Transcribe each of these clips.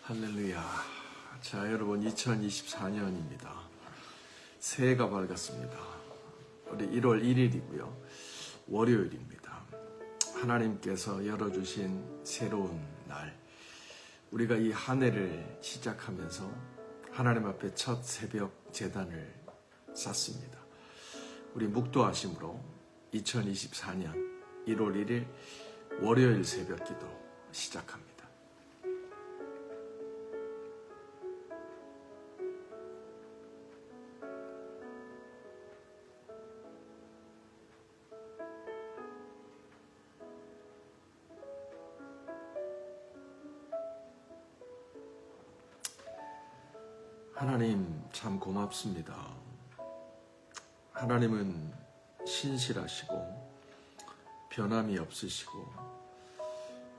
할렐루야. 자, 여러분 2024년입니다. 새해가 밝았습니다. 우리 1월 1일이고요. 월요일입니다. 하나님께서 열어주신 새로운 날. 우리가 이 한 해를 시작하면서 하나님 앞에 첫 새벽 제단을 쌓습니다. 우리 묵도하심으로 2024년 1월 1일 월요일 새벽 기도 시작합니다. 하나님 참 고맙습니다. 하나님은 신실하시고 변함이 없으시고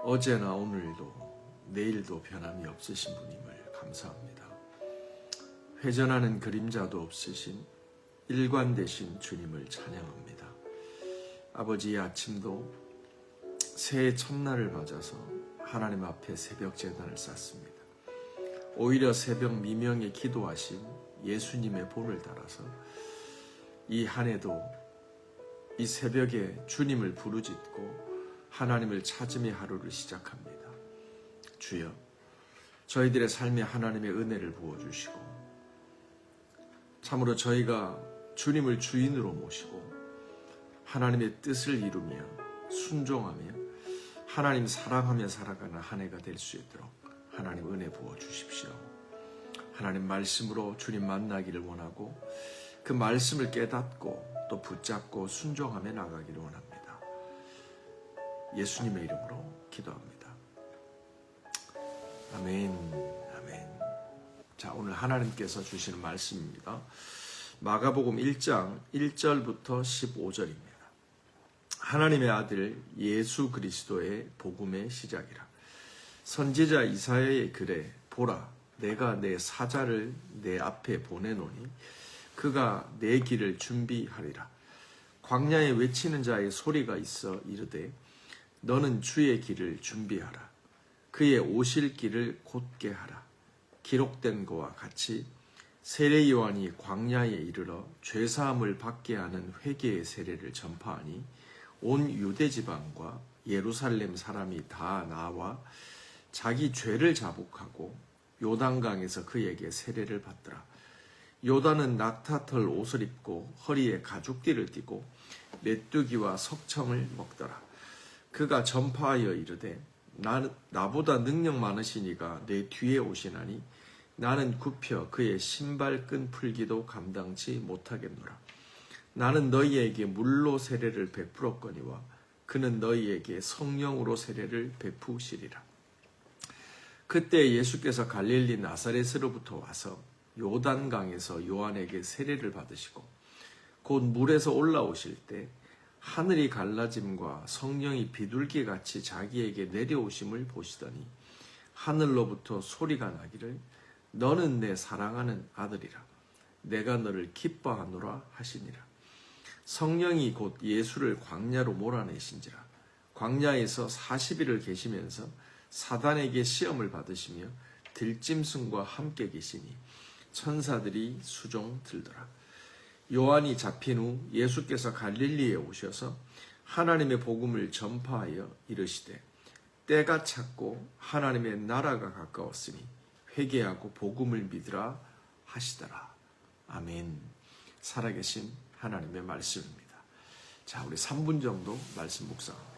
어제나 오늘도 내일도 변함이 없으신 분임을 감사합니다. 회전하는 그림자도 없으신 일관되신 주님을 찬양합니다. 아버지의 아침도 새해 첫날을 맞아서 하나님 앞에 새벽 제단을 쌓습니다. 오히려 새벽 미명에 기도하신 예수님의 본을 따라서 이 한 해도 이 새벽에 주님을 부르짖고 하나님을 찾음의 하루를 시작합니다. 주여, 저희들의 삶에 하나님의 은혜를 부어주시고 참으로 저희가 주님을 주인으로 모시고 하나님의 뜻을 이루며 순종하며 하나님 사랑하며 살아가는 한 해가 될 수 있도록 하나님 은혜 부어주십시오. 하나님 말씀으로 주님 만나기를 원하고 그 말씀을 깨닫고 또 붙잡고 순종하며 나가기를 원합니다. 예수님의 이름으로 기도합니다. 아멘, 아멘. 자, 오늘 하나님께서 주시는 말씀입니다. 마가복음 1장 1절부터 15절입니다. 하나님의 아들 예수 그리스도의 복음의 시작이라. 선지자 이사야의 글에 보라, 내가 내 사자를 내 앞에 보내노니 그가 내 길을 준비하리라. 광야에 외치는 자의 소리가 있어 이르되 너는 주의 길을 준비하라. 그의 오실 길을 곧게 하라. 기록된 것과 같이 세례 요한이 광야에 이르러 죄사함을 받게 하는 회개의 세례를 전파하니 온 유대 지방과 예루살렘 사람이 다 나와 자기 죄를 자복하고 요단강에서 그에게 세례를 받더라. 요단은 낙타털 옷을 입고 허리에 가죽띠를 띠고 메뚜기와 석청을 먹더라. 그가 전파하여 이르되 나보다 능력 많으시니가 내 뒤에 오시나니 나는 굽혀 그의 신발끈 풀기도 감당치 못하겠노라. 나는 너희에게 물로 세례를 베풀었거니와 그는 너희에게 성령으로 세례를 베푸시리라. 그때 예수께서 갈릴리 나사렛으로부터 와서 요단강에서 요한에게 세례를 받으시고 곧 물에서 올라오실 때 하늘이 갈라짐과 성령이 비둘기같이 자기에게 내려오심을 보시더니 하늘로부터 소리가 나기를 너는 내 사랑하는 아들이라. 내가 너를 기뻐하노라 하시니라. 성령이 곧 예수를 광야로 몰아내신지라. 광야에서 40일을 계시면서 사단에게 시험을 받으시며 들짐승과 함께 계시니 천사들이 수종 들더라. 요한이 잡힌 후 예수께서 갈릴리에 오셔서 하나님의 복음을 전파하여 이르시되 때가 찼고 하나님의 나라가 가까웠으니 회개하고 복음을 믿으라 하시더라. 아멘. 살아계신 하나님의 말씀입니다. 자, 우리 3분 정도 말씀 묵상합니다.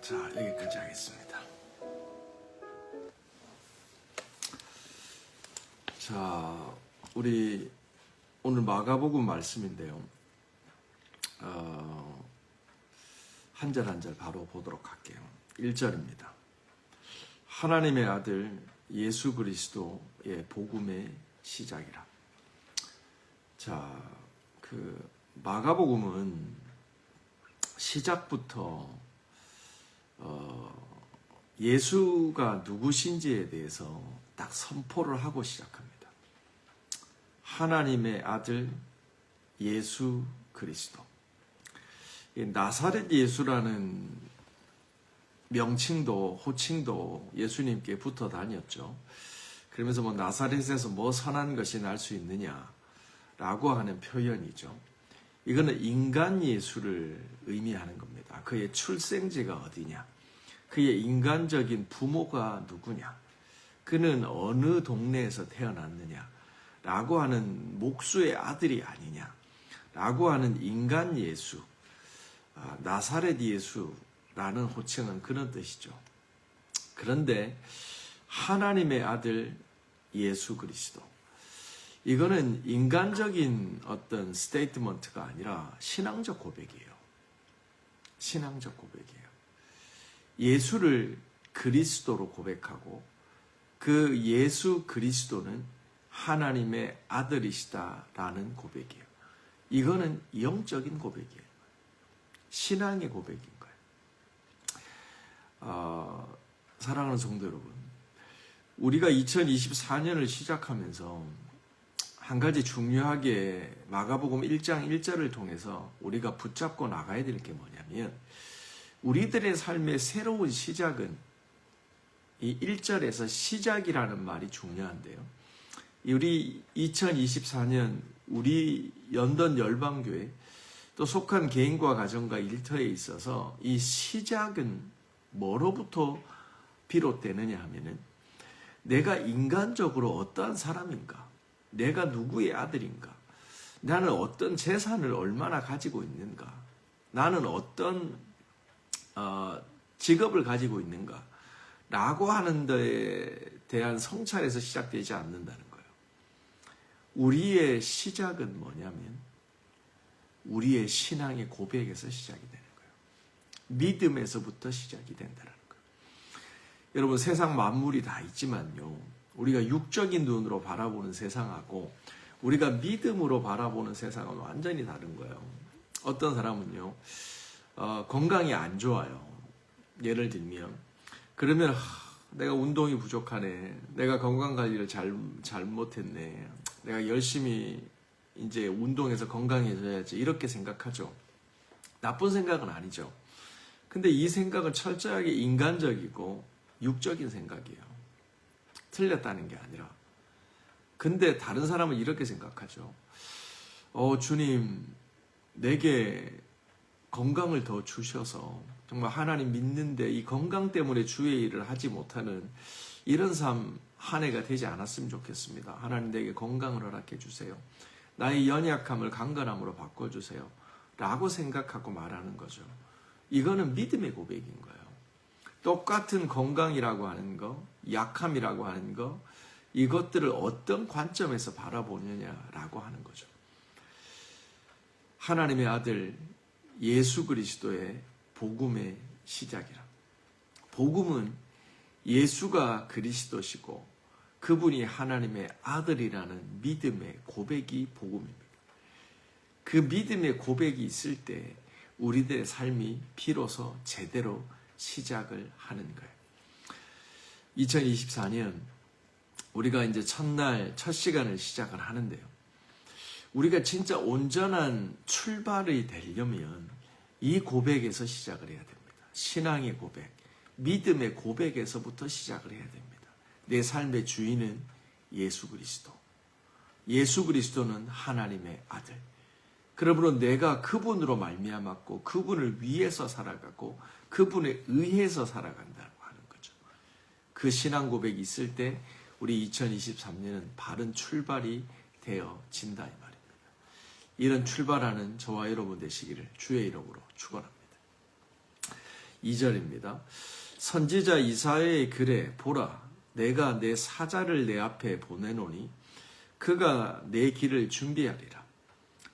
자, 여기까지 하겠습니다. 자, 우리 오늘 마가복음 말씀인데요. 한 절 한 절 바로 보도록 할게요. 1절입니다. 하나님의 아들 예수 그리스도의 복음의 시작이라. 자, 그 마가복음은 시작부터 예수가 누구신지에 대해서 딱 선포를 하고 시작합니다. 하나님의 아들 예수 그리스도. 나사렛 예수라는 명칭도 호칭도 예수님께 붙어 다녔죠. 그러면서 뭐 나사렛에서 뭐 선한 것이 날 수 있느냐라고 하는 표현이죠. 이거는 인간 예수를 의미하는 겁니다. 그의 출생지가 어디냐, 그의 인간적인 부모가 누구냐, 그는 어느 동네에서 태어났느냐라고 하는 목수의 아들이 아니냐라고 하는 인간 예수, 나사렛 예수라는 호칭은 그런 뜻이죠. 그런데 하나님의 아들 예수 그리스도, 이거는 인간적인 어떤 스테이트먼트가 아니라 신앙적 고백이에요. 신앙적 고백이에요. 예수를 그리스도로 고백하고 그 예수 그리스도는 하나님의 아들이시다라는 고백이에요. 이거는 영적인 고백이에요. 신앙의 고백인 거예요. 사랑하는 성도 여러분, 우리가 2024년을 시작하면서 한 가지 중요하게 마가복음 1장 1절을 통해서 우리가 붙잡고 나가야 될 게 뭐냐면, 우리들의 삶의 새로운 시작은 이 1절에서 시작이라는 말이 중요한데요. 우리 2024년 우리 연던 열방교회 또 속한 개인과 가정과 일터에 있어서 이 시작은 뭐로부터 비롯되느냐 하면은, 내가 인간적으로 어떠한 사람인가, 내가 누구의 아들인가, 나는 어떤 재산을 얼마나 가지고 있는가, 나는 어떤 직업을 가지고 있는가 라고 하는 데에 대한 성찰에서 시작되지 않는다는 거예요. 우리의 시작은 뭐냐면 우리의 신앙의 고백에서 시작이 되는 거예요. 믿음에서부터 시작이 된다는 거예요. 여러분, 세상 만물이 다 있지만요, 우리가 육적인 눈으로 바라보는 세상하고 우리가 믿음으로 바라보는 세상은 완전히 다른 거예요. 어떤 사람은요, 건강이 안 좋아요. 예를 들면, 그러면 내가 운동이 부족하네, 내가 건강 관리를 잘못했네, 내가 열심히 이제 운동해서 건강해져야지, 이렇게 생각하죠. 나쁜 생각은 아니죠. 근데 이 생각은 철저하게 인간적이고 육적인 생각이에요. 틀렸다는 게 아니라. 근데 다른 사람은 이렇게 생각하죠. 주님, 내게 건강을 더 주셔서 정말 하나님 믿는데 이 건강 때문에 주의 일을 하지 못하는 이런 삶 한 해가 되지 않았으면 좋겠습니다. 하나님, 내게 건강을 허락해 주세요. 나의 연약함을 강건함으로 바꿔주세요. 라고 생각하고 말하는 거죠. 이거는 믿음의 고백인 거예요. 똑같은 건강이라고 하는 거, 약함이라고 하는 거, 이것들을 어떤 관점에서 바라보느냐라고 하는 거죠. 하나님의 아들 예수 그리스도의 복음의 시작이라. 복음은 예수가 그리스도시고 그분이 하나님의 아들이라는 믿음의 고백이 복음입니다. 그 믿음의 고백이 있을 때 우리들의 삶이 비로소 제대로 시작을 하는 거예요. 2024년 우리가 이제 첫날 첫 시간을 시작을 하는데요. 우리가 진짜 온전한 출발이 되려면 이 고백에서 시작을 해야 됩니다. 신앙의 고백, 믿음의 고백에서부터 시작을 해야 됩니다. 내 삶의 주인은 예수 그리스도. 예수 그리스도는 하나님의 아들. 그러므로 내가 그분으로 말미암았고 그분을 위해서 살아가고 그분에 의해서 살아간다고 하는 거죠. 그 신앙 고백이 있을 때 우리 2023년은 바른 출발이 되어진다 이 말입니다. 이런 출발하는 저와 여러분 되시기를 주의 이름으로 축원합니다. 2절입니다. 선지자 이사야의 글에 보라 내가 내 사자를 내 앞에 보내노니 그가 내 길을 준비하리라.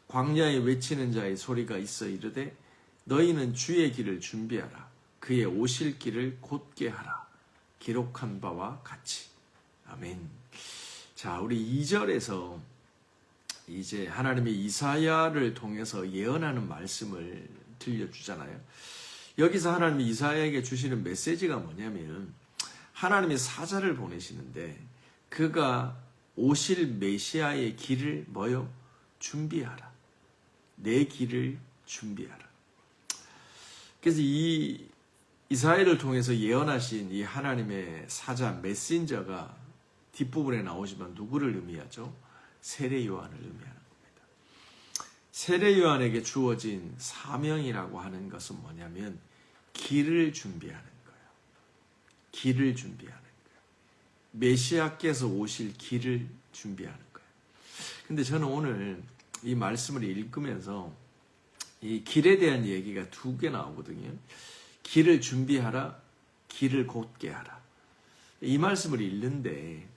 광야에 외치는 자의 소리가 있어 이르되 너희는 주의 길을 준비하라. 그의 오실 길을 곧게 하라. 기록한 바와 같이. 아멘. 자, 우리 2절에서 이제 하나님의 이사야를 통해서 예언하는 말씀을 들려주잖아요. 여기서 하나님이 이사야에게 주시는 메시지가 뭐냐면 하나님이 사자를 보내시는데 그가 오실 메시아의 길을 뭐요? 준비하라. 내 길을 준비하라. 그래서 이 이사야를 통해서 예언하신 이 하나님의 사자 메신저가 뒷부분에 나오지만 누구를 의미하죠? 세례 요한을 의미하는 겁니다. 세례 요한에게 주어진 사명이라고 하는 것은 뭐냐면 길을 준비하는 거예요. 길을 준비하는 거예요. 메시아께서 오실 길을 준비하는 거예요. 근데 저는 오늘 이 말씀을 읽으면서 이 길에 대한 얘기가 두 개 나오거든요. 길을 준비하라, 길을 곧게 하라. 이 말씀을 읽는데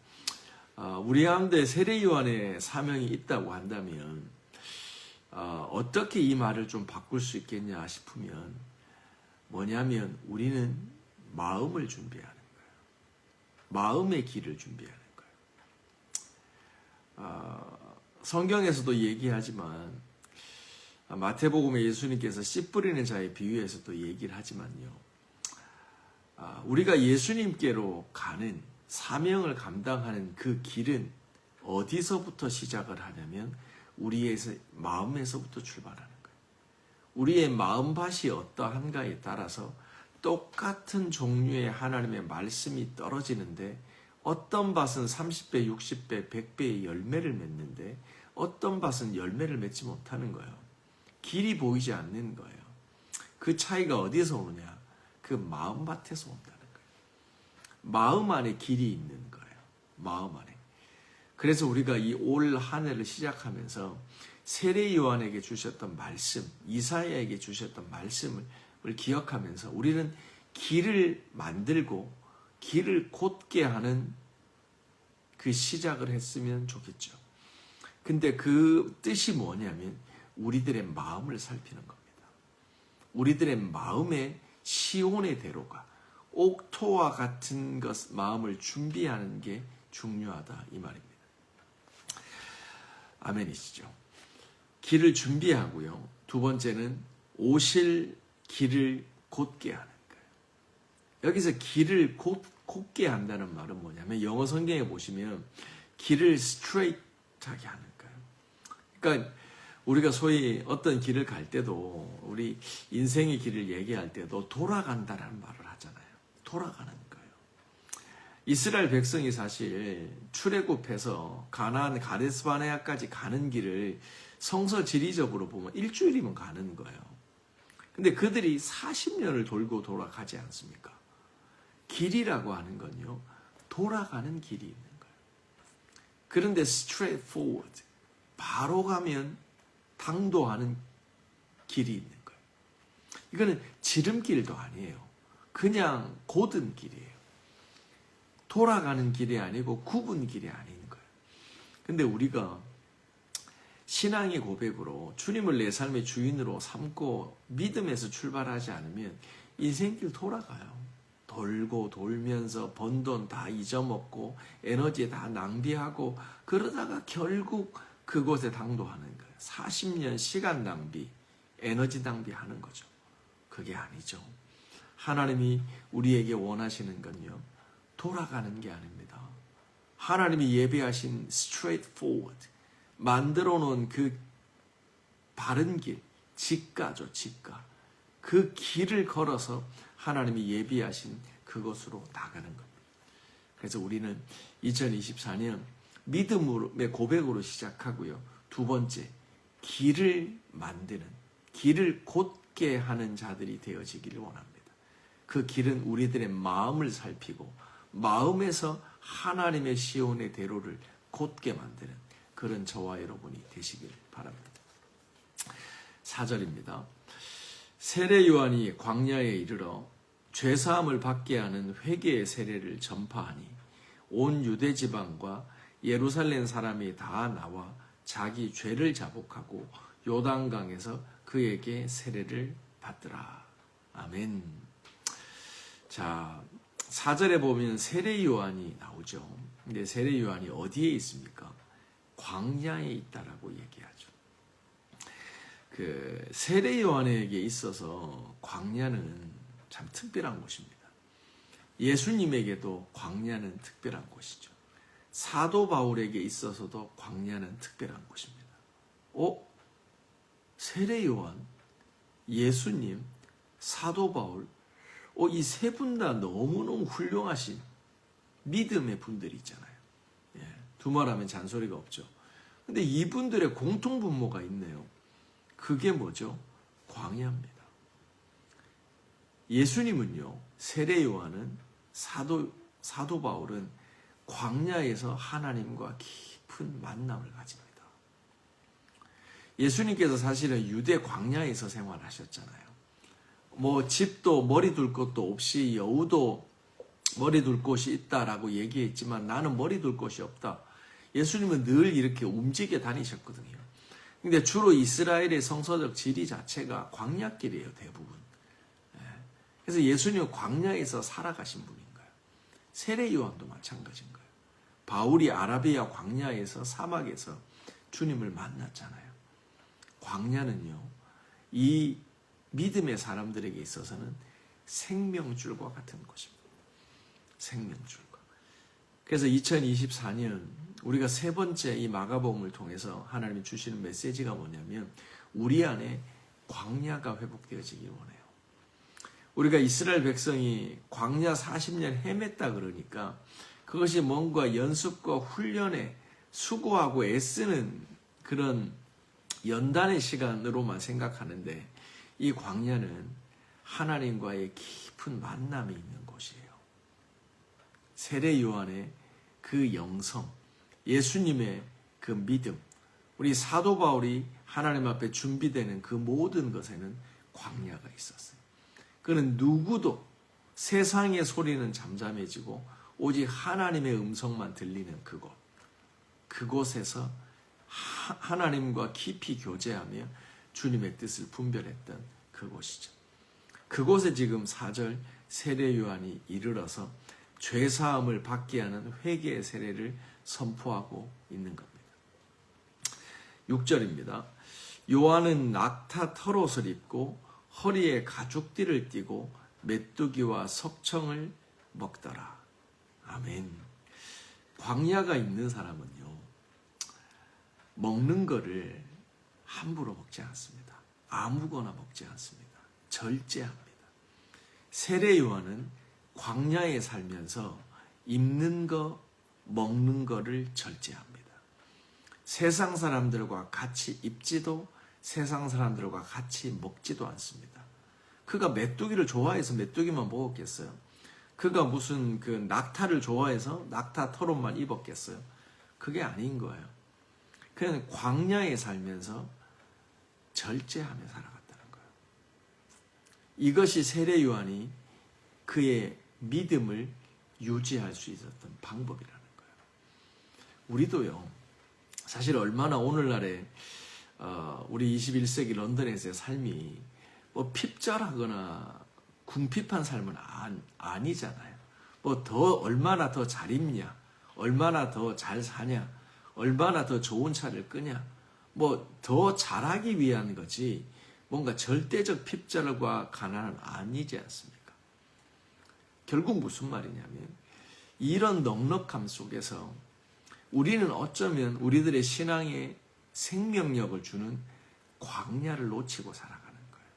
우리 가운데 세례 요한의 사명이 있다고 한다면 어떻게 이 말을 좀 바꿀 수 있겠냐 싶으면 뭐냐면 우리는 마음을 준비하는 거예요. 마음의 길을 준비하는 거예요. 성경에서도 얘기하지만 마태복음에 예수님께서 씨 뿌리는 자의 비유에서도 얘기를 하지만요. 우리가 예수님께로 가는 사명을 감당하는 그 길은 어디서부터 시작을 하냐면 우리의 마음에서부터 출발하는 거예요. 우리의 마음밭이 어떠한가에 따라서 똑같은 종류의 하나님의 말씀이 떨어지는데 어떤 밭은 30배, 60배, 100배의 열매를 맺는데 어떤 밭은 열매를 맺지 못하는 거예요. 길이 보이지 않는 거예요. 그 차이가 어디서 오느냐? 그 마음밭에서 온다는 거예요. 마음 안에 길이 있는 거예요. 마음 안에. 그래서 우리가 이 올 한 해를 시작하면서 세례 요한에게 주셨던 말씀, 이사야에게 주셨던 말씀을 기억하면서 우리는 길을 만들고 길을 곧게 하는 그 시작을 했으면 좋겠죠. 근데 그 뜻이 뭐냐면 우리들의 마음을 살피는 겁니다. 우리들의 마음의 시온의 대로가 옥토와 같은 것 마음을 준비하는 게 중요하다 이 말입니다. 아멘이시죠? 길을 준비하고요. 두 번째는 오실 길을 곧게 하는 거예요. 여기서 길을 곧게 한다는 말은 뭐냐면 영어 성경에 보시면 길을 straight하게 하는 거예요. 그러니까 우리가 소위 어떤 길을 갈 때도 우리 인생의 길을 얘기할 때도 돌아간다는 말을 하잖아요. 돌아가는 거예요. 이스라엘 백성이 사실 출애굽해서 가나안 가데스 바네아까지 가는 길을 성서 지리적으로 보면 일주일이면 가는 거예요. 근데 그들이 40년을 돌고 돌아가지 않습니까? 길이라고 하는 건요, 돌아가는 길이 있는 거예요. 그런데 straight forward, 바로 가면 당도하는 길이 있는 거예요. 이거는 지름길도 아니에요. 그냥 곧은 길이에요. 돌아가는 길이 아니고 굽은 길이 아닌 거예요. 근데 우리가 신앙의 고백으로 주님을 내 삶의 주인으로 삼고 믿음에서 출발하지 않으면 인생길 돌아가요. 돌고 돌면서 번 돈 다 잊어먹고 에너지 다 낭비하고 그러다가 결국 그곳에 당도하는 거예요. 40년 시간 낭비, 에너지 낭비하는 거죠. 그게 아니죠. 하나님이 우리에게 원하시는 건요, 돌아가는 게 아닙니다. 하나님이 예배하신 straight forward, 만들어 놓은 그 바른 길, 직가죠, 직가. 그 길을 걸어서 하나님이 예비하신 그곳으로 나가는 겁니다. 그래서 우리는 2024년 믿음의 고백으로 시작하고요. 두 번째, 길을 만드는, 길을 곧게 하는 자들이 되어지기를 원합니다. 그 길은 우리들의 마음을 살피고 마음에서 하나님의 시온의 대로를 곧게 만드는 그런 저와 여러분이 되시길 바랍니다. 4절입니다. 세례 요한이 광야에 이르러 죄사함을 받게 하는 회개의 세례를 전파하니 온 유대 지방과 예루살렘 사람이 다 나와 자기 죄를 자복하고 요단강에서 그에게 세례를 받더라. 아멘. 자, 4절에 보면 세례 요한이 나오죠. 근데 세례 요한이 어디에 있습니까? 광야에 있다라고 얘기하죠. 그 세례 요한에게 있어서 광야는 참 특별한 곳입니다. 예수님에게도 광야는 특별한 곳이죠. 사도 바울에게 있어서도 광야는 특별한 곳입니다. 세례 요한, 예수님, 사도 바울, 이 세 분 다 너무너무 훌륭하신 믿음의 분들이 있잖아요. 두말하면 잔소리가 없죠. 근데 이분들의 공통분모가 있네요. 그게 뭐죠? 광야입니다. 예수님은요, 세례 요한은 사도 바울은 광야에서 하나님과 깊은 만남을 가집니다. 예수님께서 사실은 유대 광야에서 생활하셨잖아요. 집도 머리 둘 것도 없이 여우도 머리 둘 곳이 있다라고 얘기했지만 나는 머리 둘 곳이 없다. 예수님은 늘 이렇게 움직여 다니셨거든요. 근데 주로 이스라엘의 성서적 지리 자체가 광야길이에요, 대부분. 그래서 예수님은 광야에서 살아가신 분인 거예요. 세례 요한도 마찬가지인 거예요. 바울이 아라비아 광야에서 사막에서 주님을 만났잖아요. 광야는요, 이 믿음의 사람들에게 있어서는 생명줄과 같은 곳입니다. 생명줄과. 그래서 2024년 우리가 세 번째 이 마가복음을 통해서 하나님이 주시는 메시지가 뭐냐면 우리 안에 광야가 회복되어지길 원해요. 우리가 이스라엘 백성이 광야 40년 헤맸다 그러니까 그것이 뭔가 연습과 훈련에 수고하고 애쓰는 그런 연단의 시간으로만 생각하는데 이 광야는 하나님과의 깊은 만남이 있는 곳이에요. 세례 요한의 그 영성, 예수님의 그 믿음, 우리 사도 바울이 하나님 앞에 준비되는 그 모든 것에는 광야가 있었어요. 그는 누구도 세상의 소리는 잠잠해지고 오직 하나님의 음성만 들리는 그곳에서 하나님과 깊이 교제하며 주님의 뜻을 분별했던 그곳이죠. 그곳에 지금 4절 세례 요한이 이르러서 죄사함을 받게 하는 회개의 세례를 선포하고 있는 겁니다. 6절입니다. 요한은 낙타 털옷을 입고 허리에 가죽띠를 띠고 메뚜기와 석청을 먹더라. 아멘. 광야가 있는 사람은요, 먹는 거를 함부로 먹지 않습니다. 아무거나 먹지 않습니다. 절제합니다. 세례 요한은 광야에 살면서 입는 거, 먹는 거를 절제합니다. 세상 사람들과 같이 입지도 세상 사람들과 같이 먹지도 않습니다. 그가 메뚜기를 좋아해서 메뚜기만 먹었겠어요? 그가 무슨 그 낙타를 좋아해서 낙타 털옷만 입었겠어요? 그게 아닌 거예요. 그냥 광야에 살면서 절제하며 살아갔다는 거예요. 이것이 세례 요한이 그의 믿음을 유지할 수 있었던 방법이라는 거예요. 우리도요, 사실 얼마나 오늘날에 우리 21세기 런던에서의 삶이 핍절하거나 궁핍한 삶은 아니잖아요. 얼마나 더 잘 입냐, 얼마나 더 잘 사냐, 얼마나 더 좋은 차를 끄냐, 더 잘하기 위한 거지 뭔가 절대적 핍절과 가난은 아니지 않습니까? 결국 무슨 말이냐면 이런 넉넉함 속에서 우리는 어쩌면 우리들의 신앙에 생명력을 주는 광야를 놓치고 살아가는 거예요.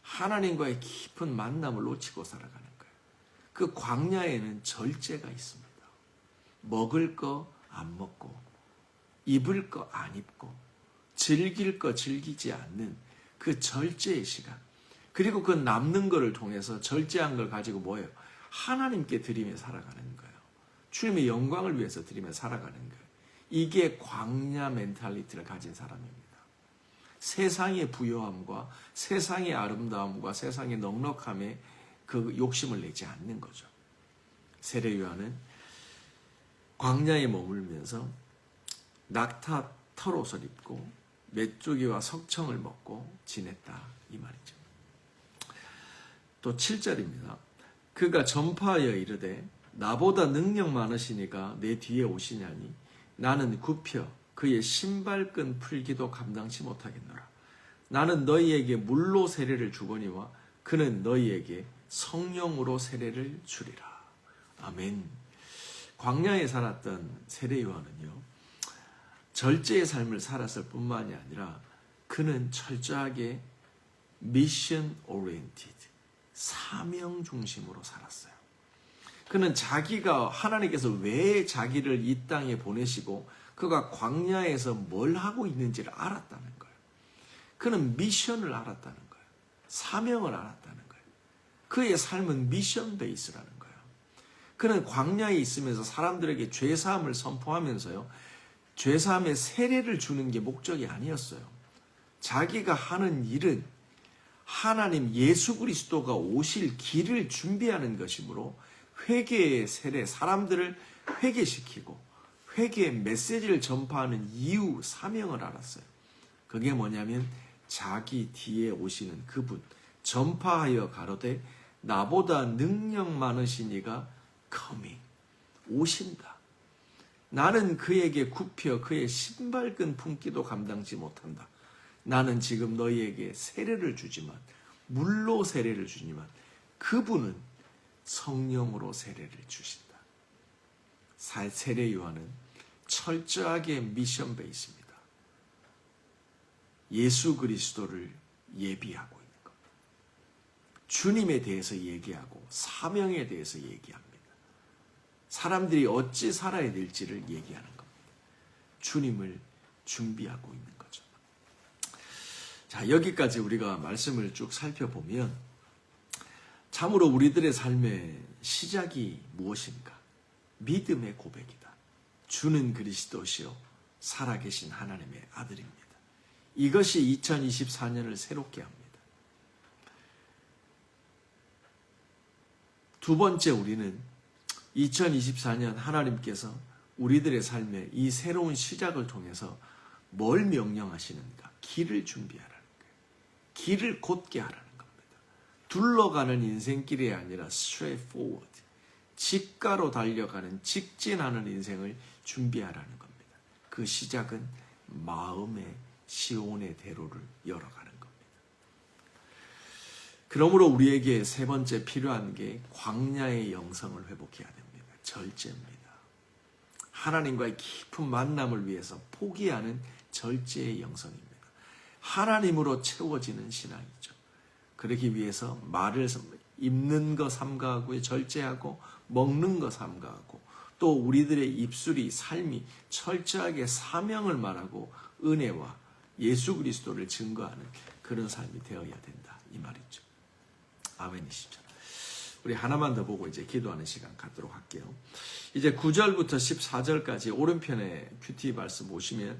하나님과의 깊은 만남을 놓치고 살아가는 거예요. 그 광야에는 절제가 있습니다. 먹을 거 안 먹고, 입을 거 안 입고, 즐길 거 즐기지 않는 그 절제의 시간. 그리고 그 남는 거를 통해서 절제한 걸 가지고 뭐예요? 하나님께 드리며 살아가는 거예요. 주님의 영광을 위해서 드리며 살아가는 거예요. 이게 광야 멘탈리티를 가진 사람입니다. 세상의 부요함과 세상의 아름다움과 세상의 넉넉함에 그 욕심을 내지 않는 거죠. 세례 요한은 광야에 머물면서 낙타 털옷을 입고 메뚜기와 석청을 먹고 지냈다 이 말이죠. 또 7절입니다. 그가 전파하여 이르되 나보다 능력 많으시니가 내 뒤에 오시냐니 나는 굽혀 그의 신발끈 풀기도 감당치 못하겠노라. 나는 너희에게 물로 세례를 주거니와 그는 너희에게 성령으로 세례를 주리라. 아멘. 광야에 살았던 세례 요한은요, 절제의 삶을 살았을 뿐만이 아니라 그는 철저하게 미션 오리엔티드, 사명 중심으로 살았어요. 그는 자기가 하나님께서 왜 자기를 이 땅에 보내시고 그가 광야에서 뭘 하고 있는지를 알았다는 거예요. 그는 미션을 알았다는 거예요. 사명을 알았다는 거예요. 그의 삶은 미션 베이스라는 거예요. 그는 광야에 있으면서 사람들에게 죄사함을 선포하면서요, 죄사함의 세례를 주는 게 목적이 아니었어요. 자기가 하는 일은 하나님 예수 그리스도가 오실 길을 준비하는 것이므로 회개의 세례, 사람들을 회개시키고 회개의 메시지를 전파하는 이유, 사명을 알았어요. 그게 뭐냐면 자기 뒤에 오시는 그분, 전파하여 가로되 나보다 능력 많으신 이가 coming, 오신다. 나는 그에게 굽혀 그의 신발끈 품기도 감당치 못한다. 나는 지금 너희에게 세례를 주지만, 물로 세례를 주지만 그분은 성령으로 세례를 주신다. 세례 요한은 철저하게 미션 베이스입니다. 예수 그리스도를 예비하고 있는 겁니다. 주님에 대해서 얘기하고 사명에 대해서 얘기합니다. 사람들이 어찌 살아야 될지를 얘기하는 겁니다. 주님을 준비하고 있는 거죠. 자, 여기까지 우리가 말씀을 쭉 살펴보면 참으로 우리들의 삶의 시작이 무엇인가? 믿음의 고백이다. 주는 그리스도시요 살아계신 하나님의 아들입니다. 이것이 2024년을 새롭게 합니다. 두 번째, 우리는 2024년 하나님께서 우리들의 삶에 이 새로운 시작을 통해서 뭘 명령하시는가? 길을 준비하라는 거예요. 길을 곧게 하라는 겁니다. 둘러가는 인생길이 아니라 straight forward, 직가로 달려가는 직진하는 인생을 준비하라는 겁니다. 그 시작은 마음의 시온의 대로를 열어가는 겁니다. 그러므로 우리에게 세 번째 필요한 게 광야의 영성을 회복해야 됩니다. 절제입니다. 하나님과의 깊은 만남을 위해서 포기하는 절제의 영성입니다. 하나님으로 채워지는 신앙이죠. 그러기 위해서 말을 입는 거 삼가하고 절제하고 먹는 거 삼가하고 또 우리들의 입술이 삶이 철저하게 사명을 말하고 은혜와 예수 그리스도를 증거하는 그런 삶이 되어야 된다 이 말이죠. 아멘이시죠. 우리 하나만 더 보고 이제 기도하는 시간 갖도록 할게요. 이제 9절부터 14절까지 오른편에 큐티 말씀 보시면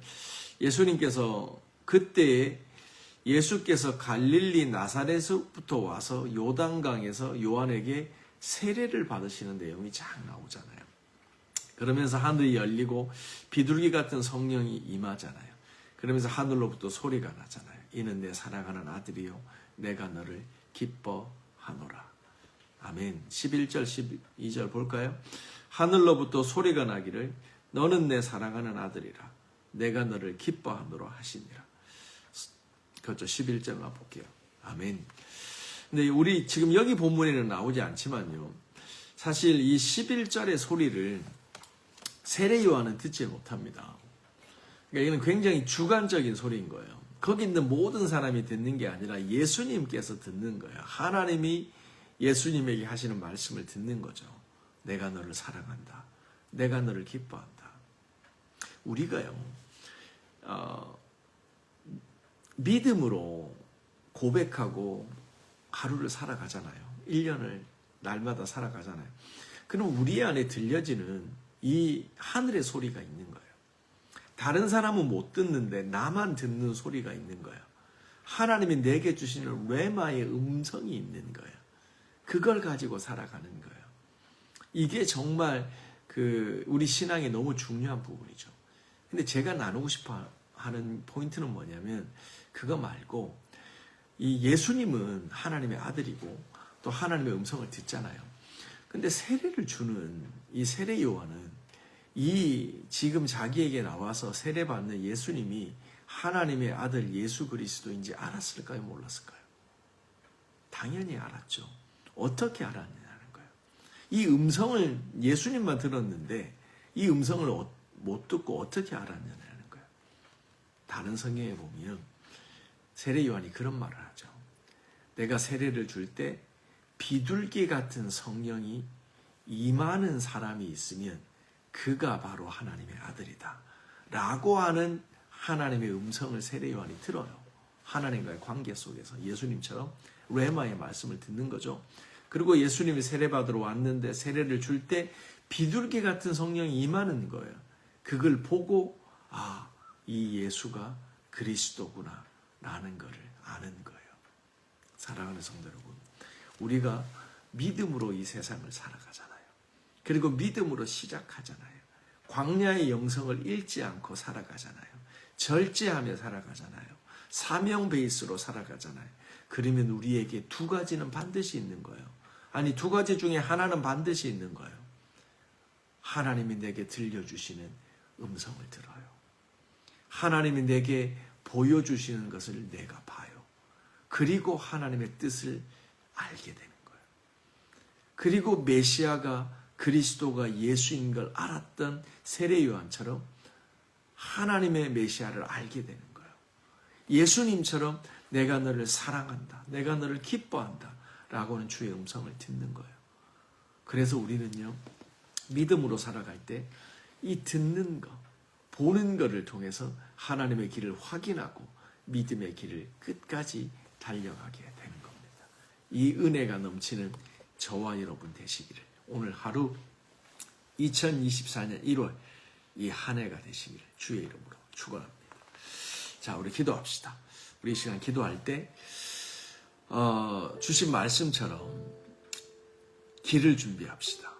예수님께서 그때 예수께서 갈릴리 나사렛부터 와서 요단강에서 요한에게 세례를 받으시는 내용이 쫙 나오잖아요. 그러면서 하늘이 열리고 비둘기 같은 성령이 임하잖아요. 그러면서 하늘로부터 소리가 나잖아요. 이는 내 사랑하는 아들이요 내가 너를 기뻐하노라. 아멘. 11절 12절 볼까요? 하늘로부터 소리가 나기를 너는 내 사랑하는 아들이라 내가 너를 기뻐하노라 하시니라. 그렇죠. 11절만 볼게요. 아멘. 근데 우리 지금 여기 본문에는 나오지 않지만요. 사실 이 11절의 소리를 세례 요한은 듣지 못합니다. 그러니까 이건 굉장히 주관적인 소리인 거예요. 거기 있는 모든 사람이 듣는 게 아니라 예수님께서 듣는 거예요. 하나님이 예수님에게 하시는 말씀을 듣는 거죠. 내가 너를 사랑한다. 내가 너를 기뻐한다. 우리가요, 믿음으로 고백하고 하루를 살아가잖아요. 1년을 날마다 살아가잖아요. 그럼 우리 안에 들려지는 이 하늘의 소리가 있는 거예요. 다른 사람은 못 듣는데 나만 듣는 소리가 있는 거예요. 하나님이 내게 주시는 레마의 음성이 있는 거예요. 그걸 가지고 살아가는 거예요. 이게 정말 우리 신앙에 너무 중요한 부분이죠. 근데 제가 나누고 싶어 하는 포인트는 뭐냐면 그거 말고 이 예수님은 하나님의 아들이고 또 하나님의 음성을 듣잖아요. 근데 세례를 주는 이 세례 요한은 이 지금 자기에게 나와서 세례받는 예수님이 하나님의 아들 예수 그리스도인지 알았을까요? 몰랐을까요? 당연히 알았죠. 어떻게 알았느냐는 거예요. 이 음성을 예수님만 들었는데 이 음성을 못 듣고 어떻게 알았느냐는 거예요. 다른 성경에 보면 세례 요한이 그런 말을 하죠. 내가 세례를 줄 때 비둘기 같은 성령이 임하는 사람이 있으면 그가 바로 하나님의 아들이다 라고 하는 하나님의 음성을 세례 요한이 들어요. 하나님과의 관계 속에서 예수님처럼 레마의 말씀을 듣는 거죠. 그리고 예수님이 세례받으러 왔는데 세례를 줄 때 비둘기 같은 성령이 임하는 거예요. 그걸 보고 이 예수가 그리스도구나 라는 것을 아는 거예요. 사랑하는 성도 여러분, 우리가 믿음으로 이 세상을 살아가잖아요. 그리고 믿음으로 시작하잖아요. 광야의 영성을 잃지 않고 살아가잖아요. 절제하며 살아가잖아요. 사명 베이스로 살아가잖아요. 그러면 우리에게 두 가지는 반드시 있는 거예요. 아니, 두 가지 중에 하나는 반드시 있는 거예요. 하나님이 내게 들려주시는 음성을 들어요. 하나님이 내게 보여주시는 것을 내가 봐요. 그리고 하나님의 뜻을 알게 되는 거예요. 그리고 메시아가 그리스도가 예수인 걸 알았던 세례 요한처럼 하나님의 메시아를 알게 되는 거예요. 예수님처럼 내가 너를 사랑한다, 내가 너를 기뻐한다 라고는 주의 음성을 듣는 거예요. 그래서 우리는요, 믿음으로 살아갈 때 이 듣는 것, 보는 것을 통해서 하나님의 길을 확인하고 믿음의 길을 끝까지 달려가게 되는 겁니다. 이 은혜가 넘치는 저와 여러분 되시기를, 오늘 하루 2024년 1월 이 한 해가 되시기를 주의 이름으로 축원합니다. 자, 우리 기도합시다. 우리 이 시간 기도할 때 주신 말씀처럼 길을 준비합시다.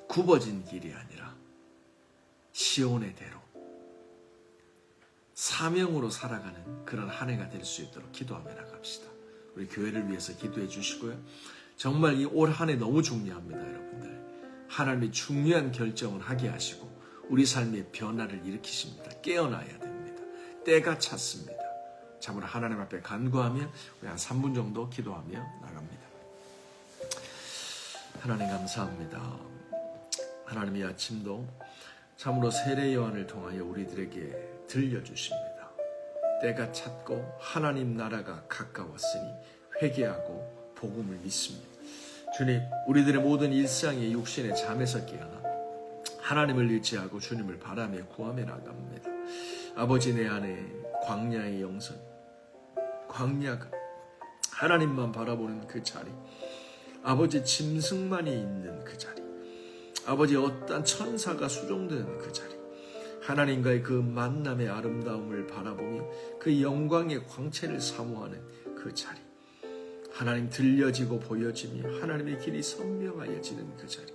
굽어진 길이 아니라 시온의 대로 사명으로 살아가는 그런 한 해가 될 수 있도록 기도하며 나갑시다. 우리 교회를 위해서 기도해 주시고요. 정말 이 올 한 해 너무 중요합니다, 여러분들. 하나님이 중요한 결정을 하게 하시고 우리 삶의 변화를 일으키십니다. 깨어나야 됩니다. 때가 찼습니다. 참으로 하나님 앞에 간구하며 우리 한 3분 정도 기도하며 나갑니다. 하나님 감사합니다. 하나님 이 아침도 참으로 세례 요한을 통하여 우리들에게 들려주십니다. 때가 찼고 하나님 나라가 가까웠으니 회개하고 복음을 믿습니다. 주님, 우리들의 모든 일상의 육신의 잠에서 깨어나 하나님을 의지하고 주님을 바라며 구하며 나갑니다. 아버지, 내 안에 광야의 영성, 광야가 하나님만 바라보는 그 자리, 아버지 짐승만이 있는 그 자리, 아버지 어떤 천사가 수종되는 그 자리, 하나님과의 그 만남의 아름다움을 바라보며 그 영광의 광채를 사모하는 그 자리, 하나님 들려지고 보여지며 하나님의 길이 선명하여지는 그 자리,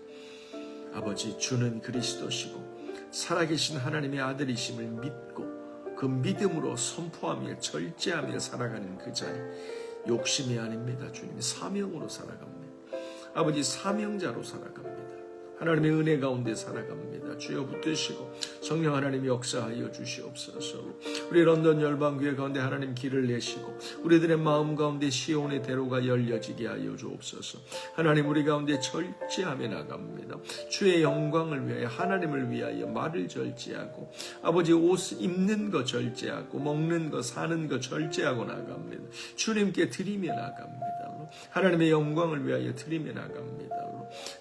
아버지 주는 그리스도시고 살아계신 하나님의 아들이심을 믿고 그 믿음으로 선포하며 절제하며 살아가는 그 자리, 욕심이 아닙니다. 주님, 사명으로 살아갑니다. 아버지, 사명자로 살아갑니다. 하나님의 은혜 가운데 살아갑니다. 주여 붙드시고 성령 하나님 역사하여 주시옵소서. 우리 런던 열방교회 가운데 하나님 길을 내시고 우리들의 마음 가운데 시온의 대로가 열려지게 하여 주옵소서. 하나님, 우리 가운데 절제하며 나갑니다. 주의 영광을 위하여, 하나님을 위하여 말을 절제하고 아버지 옷 입는 거 절제하고 먹는 거 사는 거 절제하고 나갑니다. 주님께 드리며 나갑니다. 하나님의 영광을 위하여 드리며 나갑니다.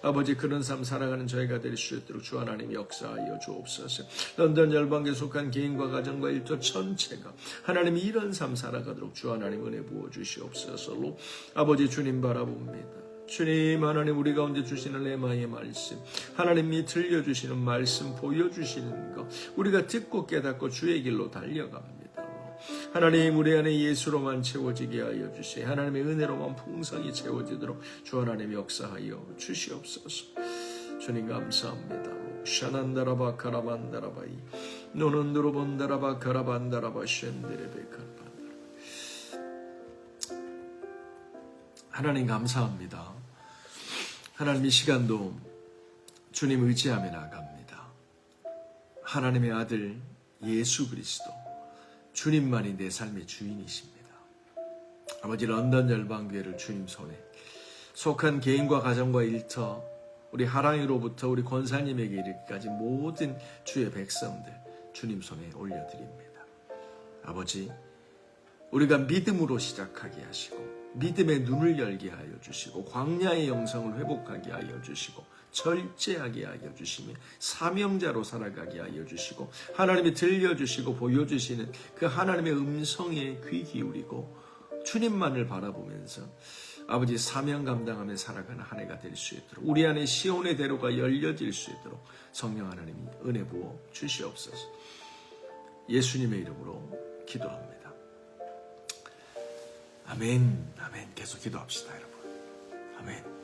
아버지, 그런 삶 살아가는 저희가 될 수 있도록 주 하나님 역사하여 주옵소서. 런던 열방교에 속한 개인과 가정과 일조 전체가 하나님이 이런 삶 살아가도록 주 하나님 은혜 부어주시옵소서. 아버지, 주님 바라봅니다. 주님, 하나님 우리 가운데 주시는 레마의 말씀, 하나님이 들려주시는 말씀, 보여주시는 것, 우리가 듣고 깨닫고 주의 길로 달려갑니다. 하나님 우리 안에 예수로만 채워지게 하여 주시고 하나님의 은혜로만 풍성히 채워지도록 주 하나님 역사하여 주시옵소서. 주님 감사합니다. 샤난다라바 카라반다라바이 노는 드로본다라바 카라반다라바 쉔데레베 카라반다라. 하나님 감사합니다. 하나님 이 시간도 주님 의지하며 나갑니다. 하나님의 아들 예수 그리스도 주님만이 내 삶의 주인이십니다. 아버지 런던 열방교회를 주님 손에 속한 개인과 가정과 일터 우리 하랑이로부터 우리 권사님에게 이르기까지 모든 주의 백성들 주님 손에 올려드립니다. 아버지 우리가 믿음으로 시작하게 하시고 믿음의 눈을 열게 하여 주시고 광야의 영성을 회복하게 하여 주시고 절제하게 하여 주시며 사명자로 살아가게 하여 주시고 하나님이 들려주시고 보여주시는 그 하나님의 음성에 귀 기울이고 주님만을 바라보면서 아버지 사명 감당하며 살아가는 한 해가 될 수 있도록 우리 안에 시온의 대로가 열려질 수 있도록 성령 하나님이 은혜 부어 주시옵소서. 예수님의 이름으로 기도합니다. 아멘. 아멘. 계속 기도합시다, 여러분. 아멘.